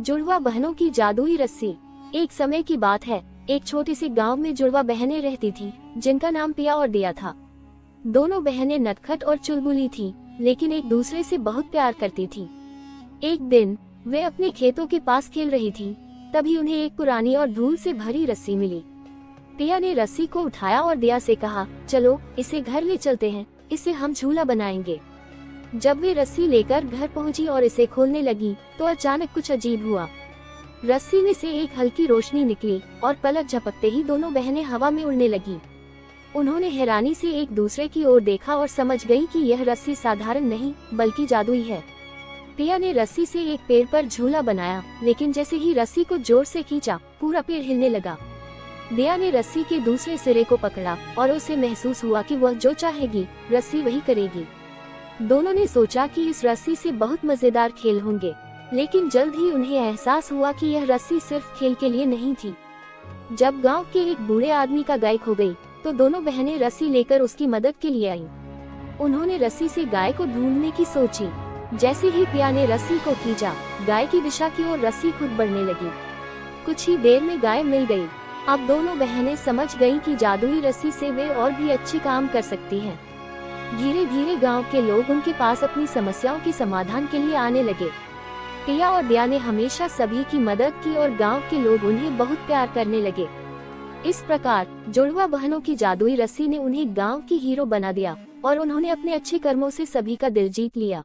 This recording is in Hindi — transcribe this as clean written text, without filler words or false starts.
जुड़वा बहनों की जादुई रस्सी। एक समय की बात है, एक छोटे से गांव में जुड़वा बहनें रहती थी, जिनका नाम पिया और दिया था। दोनों बहनें नटखट और चुलबुली थीं, लेकिन एक दूसरे से बहुत प्यार करती थीं। एक दिन वे अपने खेतों के पास खेल रही थीं, तभी उन्हें एक पुरानी और धूल से भरी रस्सी मिली। पिया ने रस्सी को उठाया और दिया से कहा, चलो इसे घर ले चलते हैं, इससे हम झूला बनाएंगे। जब वे रस्सी लेकर घर पहुंची और इसे खोलने लगी, तो अचानक कुछ अजीब हुआ। रस्सी में से एक हल्की रोशनी निकली और पलक झपकते ही दोनों बहनें हवा में उड़ने लगी। उन्होंने हैरानी से एक दूसरे की ओर देखा और समझ गई कि यह रस्सी साधारण नहीं बल्कि जादुई है। पिया ने रस्सी से एक पेड़ पर झूला बनाया, लेकिन जैसे ही रस्सी को जोर से खींचा, पूरा पेड़ हिलने लगा। दिया ने रस्सी के दूसरे सिरे को पकड़ा और उसे महसूस हुआ कि वह जो चाहेगी, रस्सी वही करेगी। दोनों ने सोचा कि इस रस्सी से बहुत मजेदार खेल होंगे, लेकिन जल्द ही उन्हें एहसास हुआ कि यह रस्सी सिर्फ खेल के लिए नहीं थी। जब गांव के एक बूढ़े आदमी का गाय खो गई, तो दोनों बहनें रस्सी लेकर उसकी मदद के लिए आईं। उन्होंने रस्सी से गाय को ढूंढने की सोची। जैसे ही पिया ने रस्सी को खींचा, गाय की दिशा की ओर रस्सी खुद बढ़ने लगी। कुछ ही देर में गाय मिल गई। अब दोनों बहनें समझ गईं कि जादुई रस्सी से वे और भी अच्छे काम कर सकती हैं। धीरे धीरे गांव के लोग उनके पास अपनी समस्याओं के समाधान के लिए आने लगे। पिया और दिया ने हमेशा सभी की मदद की और गांव के लोग उन्हें बहुत प्यार करने लगे। इस प्रकार जुड़वा बहनों की जादुई रस्सी ने उन्हें गांव की हीरो बना दिया और उन्होंने अपने अच्छे कर्मों से सभी का दिल जीत लिया।